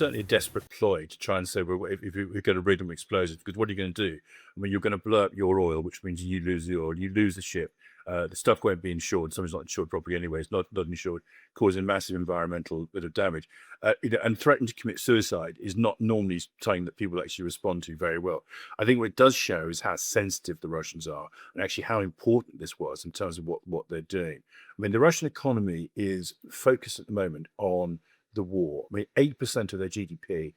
certainly a desperate ploy to try and say, well, if we're going to rid them of explosives, because what are you going to do? I mean, you're going to blow up your oil, which means you lose the oil, you lose the ship. The stuff won't be insured. Something's not insured properly anyway. It's not insured, causing massive environmental bit of damage. And threatening to commit suicide is not normally something that people actually respond to very well. I think what it does show is how sensitive the Russians are and actually how important this was in terms of what they're doing. I mean, the Russian economy is focused at the moment on the war. I mean, 8% of their GDP,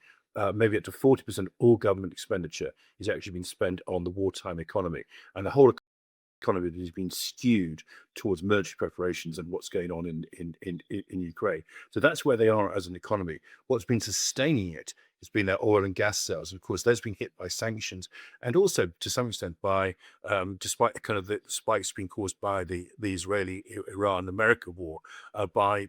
maybe up to 40% of all government expenditure is actually being spent on the wartime economy. And the whole economy has been skewed towards military preparations and what's going on in Ukraine. So that's where they are as an economy. What's been sustaining it has been their oil and gas sales. Of course, those been hit by sanctions and also to some extent by, despite kind of the spikes being caused by the Israeli-Iran-America war, by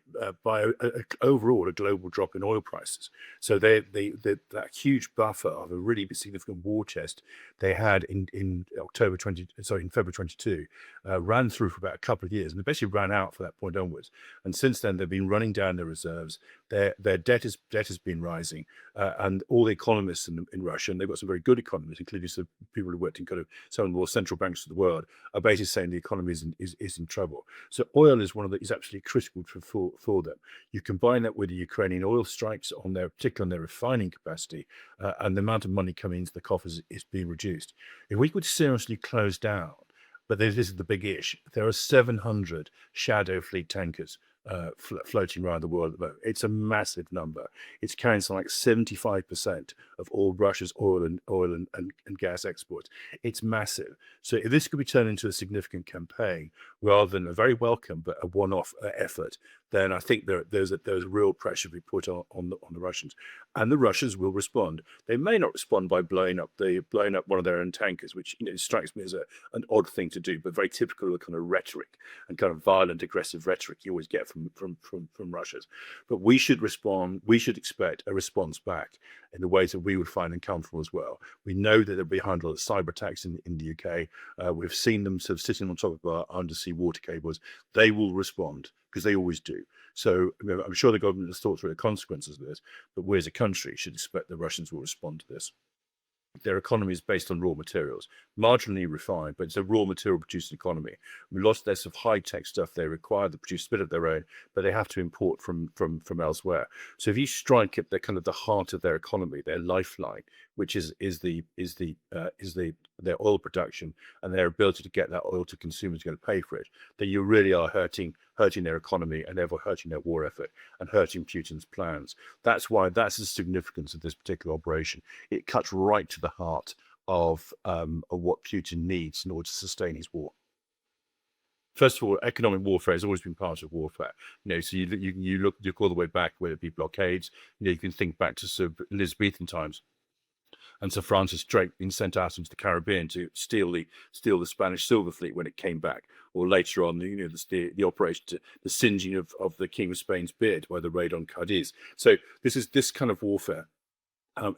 overall a global drop in oil prices. So that huge buffer of a really significant war chest they had in February 22, ran through for about a couple of years, and they basically ran out from that point onwards. And since then, they've been running down their reserves. Their debt has been rising, and all the economists in Russia, and they've got some very good economists, including some people who worked in kind of some of the more central banks of the world, are basically saying the economy is in trouble. So oil is is absolutely critical for them. You combine that with the Ukrainian oil strikes particularly on their refining capacity, and the amount of money coming into the coffers is being reduced. If we could seriously close down, but this is the big issue, there are 700 shadow fleet tankers floating around the world at the moment. It's a massive number. It's carrying something like 75% of all Russia's oil and gas exports. It's massive. So if this could be turned into a significant campaign rather than a very welcome but a one-off effort, then I think there's real pressure to be put on the Russians, and the Russians will respond. They may not respond by blowing up one of their own tankers, which strikes me as an odd thing to do, but very typical of the kind of rhetoric and kind of violent, aggressive rhetoric you always get from Russians. But we should respond. We should expect a response back in the ways that we would find uncomfortable as well. We know that they're behind a lot of cyber attacks in the UK. We've seen them sort of sitting on top of our undersea water cables. They will respond because they always do. So I'm sure the government has thought through the consequences of this, but we as a country should expect the Russians will respond to this. Their economy is based on raw materials, marginally refined, but it's a raw material producing economy. We lost their sort of high-tech stuff they require to produce a bit of their own, but they have to import from elsewhere. So if you strike at the heart of their economy, their lifeline, which is their oil production and their ability to get that oil to consumers going to pay for it, then you really are hurting their economy and therefore hurting their war effort and hurting Putin's plans. That's the significance of this particular operation. It cuts right to the heart of what Putin needs in order to sustain his war. First of all, economic warfare has always been part of warfare. So you look all the way back, whether it be blockades. You can think back to sort of Elizabethan times, and Sir Francis Drake being sent out into the Caribbean to steal the Spanish silver fleet when it came back, or later on, the operation, the singeing of the King of Spain's beard by the raid on Cadiz. So this kind of warfare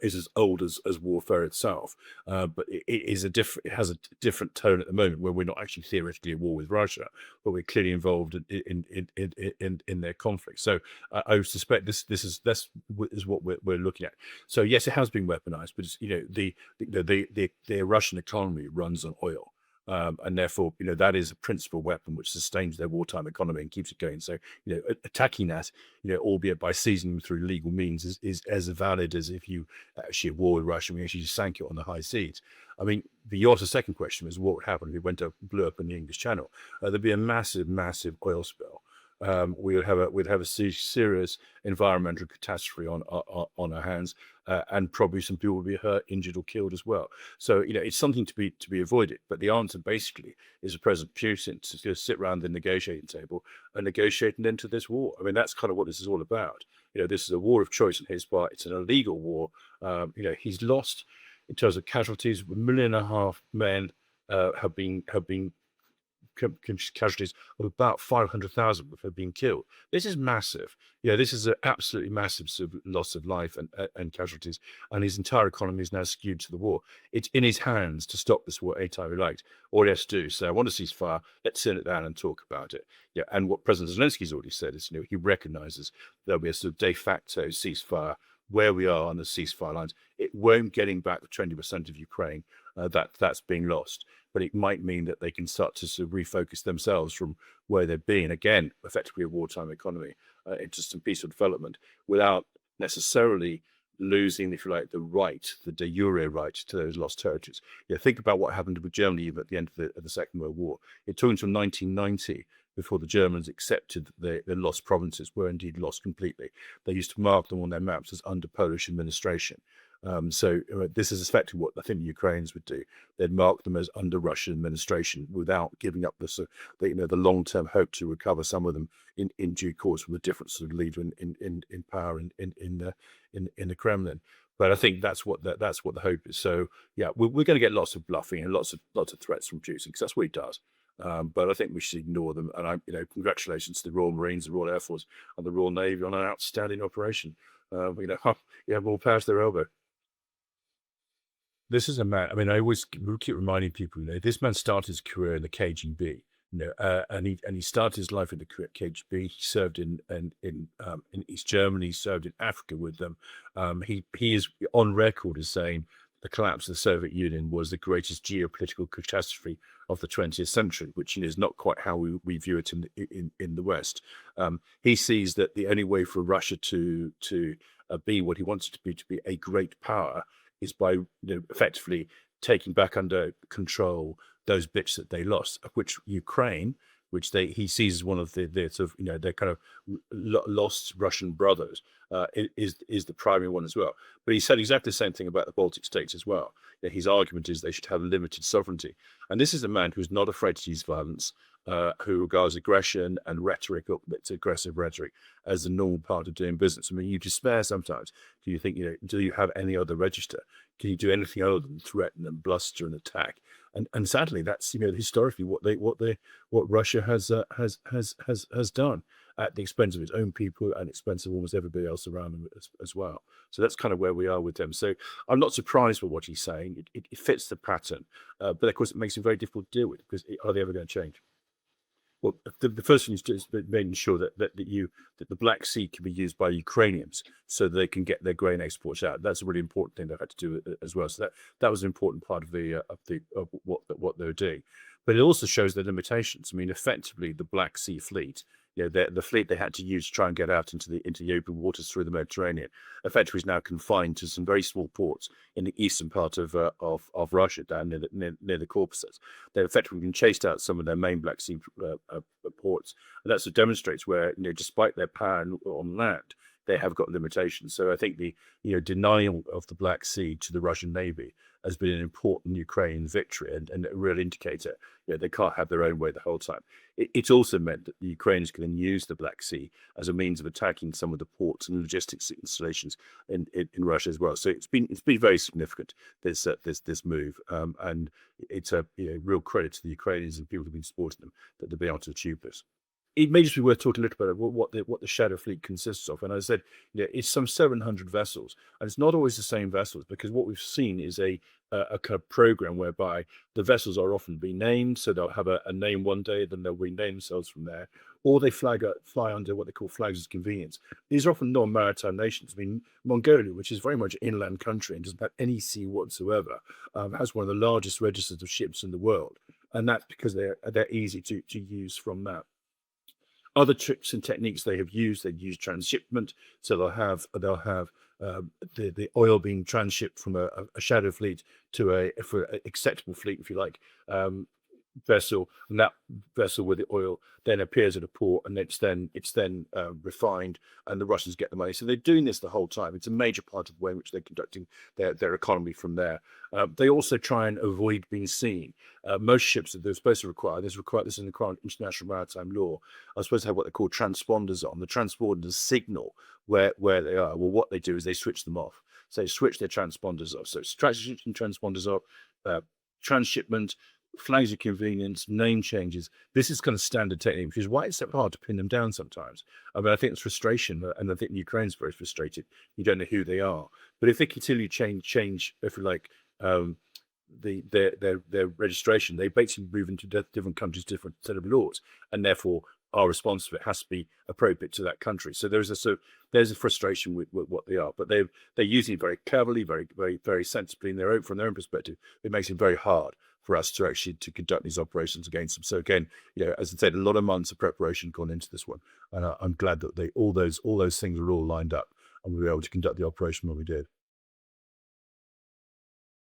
is as old as warfare itself, but it has a different tone at the moment, where we're not actually theoretically at war with Russia, but we're clearly involved in their conflict. So I suspect this is what we're looking at. So yes, it has been weaponized, but the Russian economy runs on oil. And therefore, that is a principal weapon which sustains their wartime economy and keeps it going. So, attacking that, albeit by seizing them through legal means, is as valid as if you actually at war with Russia and we actually just sank it on the high seas. I mean, your second question was what would happen if it blew up in the English Channel? There'd be a massive oil spill. We'd have a serious environmental catastrophe on our hands, and probably some people would be hurt, injured, or killed as well. So it's something to be avoided. But the answer basically is for President Putin to just sit around the negotiating table and negotiate an end to this war. I mean, that's kind of what this is all about. This is a war of choice on his part. It's an illegal war. He's lost in terms of casualties. 1.5 million men have been casualties of about 500,000 have been killed. This is massive. This is an absolutely massive sort of loss of life and casualties, and his entire economy is now skewed to the war. It's in his hands to stop this war anytime he likes. All he has to do, say, I want a ceasefire, let's sit it down and talk about it. And what President Zelensky's already said is, he recognizes there'll be a sort of de facto ceasefire where we are on the ceasefire lines, it won't getting back the 20% of Ukraine that's being lost. But it might mean that they can start to sort of refocus themselves from where they've been, again, effectively a wartime economy, into some peaceful development without necessarily losing, if you like, the de jure right to those lost territories. Think about what happened with Germany at the end of the Second World War. It took until 1990 before the Germans accepted that the lost provinces were indeed lost completely. They used to mark them on their maps as under Polish administration. So this is effectively what I think the Ukrainians would do. They'd mark them as under Russian administration without giving up the long-term hope to recover some of them in due course with a different sort of leader in power in the Kremlin. But I think that's what the hope is. So yeah, we're going to get lots of bluffing and lots of threats from Putin, because that's what he does. But I think we should ignore them. And congratulations to the Royal Marines, the Royal Air Force, and the Royal Navy on an outstanding operation. More power to their elbow. This is a man. I mean, I always keep reminding people, this man started his career in the KGB, and he started his life in the KGB. He served in East Germany, served in Africa with them. He is on record as saying the collapse of the Soviet Union was the greatest geopolitical catastrophe of the 20th century, which is not quite how we view it in the West. He sees that the only way for Russia to be what he wants it to be a great power, is by effectively taking back under control those bits that they lost, of which Ukraine, which he sees as one of the sort of their kind of lost Russian brothers, is the primary one as well. But he said exactly the same thing about the Baltic states as well. His argument is they should have limited sovereignty, and this is a man who's not afraid to use violence, who regards aggression and rhetoric, it's aggressive rhetoric, as the normal part of doing business. I mean, you despair sometimes. Do you think, do you have any other register? Can you do anything other than threaten and bluster and attack? And sadly, that's historically what Russia has done at the expense of its own people and expense of almost everybody else around them as well. So that's kind of where we are with them. So I'm not surprised by what he's saying. It fits the pattern, but of course it makes it very difficult to deal with, because are they ever going to change? Well, the first thing is just making sure that the Black Sea can be used by Ukrainians so they can get their grain exports out. That's a really important thing they've had to do as well. So that was an important part of what they were doing. But it also shows their limitations. I mean, effectively, the Black Sea fleet, the fleet they had to use to try and get out into the open waters through the Mediterranean, effectively is now confined to some very small ports in the eastern part of Russia, down near the Caucasus. They've effectively been chased out some of their main Black Sea ports, and that demonstrates where, despite their power on land, they have got limitations. So I think the denial of the Black Sea to the Russian Navy has been an important Ukrainian victory, and a real indicator. They can't have their own way the whole time. It's also meant that the Ukrainians can then use the Black Sea as a means of attacking some of the ports and logistics installations in Russia as well. So it's been very significant, this move, and it's a real credit to the Ukrainians and people who've been supporting them that they've been able to achieve this. It may just be worth talking a little bit about what the Shadow Fleet consists of. And I said, it's some 700 vessels, and it's not always the same vessels, because what we've seen is a kind of program whereby the vessels are often being named. So they'll have a name one day, then they'll rename themselves from there, or they fly under what they call flags of convenience. These are often non-maritime nations. I mean, Mongolia, which is very much an inland country and doesn't have any sea whatsoever, has one of the largest registers of ships in the world, and that's because they're easy to use from that. Other tricks and techniques they've used transshipment. So they'll have the oil being transshipped from a shadow fleet to an acceptable fleet, if you like, vessel, and that vessel with the oil then appears at a port, and it's then refined, and the Russians get the money. So they're doing this the whole time. It's a major part of the way in which they're conducting their economy from there. They also try and avoid being seen. Most ships that they're supposed to require this in the international maritime law, are supposed to have what they call transponders on. The transponders signal where they are. Well, what they do is they switch them off. So they switch their transponders off. So it's switching transponders off, transshipment, flags of convenience, name changes. This is kind of standard technique, which is why it's so hard to pin them down sometimes. I mean, I think it's frustration, and I think Ukraine's very frustrated. You don't know who they are. But if they continue to change, if you like, their registration, they basically move into different countries, different set of laws, and therefore our response to it has to be appropriate to that country. So there's a frustration with what they are, but they're using it very cleverly, very sensibly from their own perspective. It makes it very hard for us to actually to conduct these operations against them. So again, as I said, a lot of months of preparation gone into this one, and I'm glad that all those things are all lined up, and we were able to conduct the operation when we did.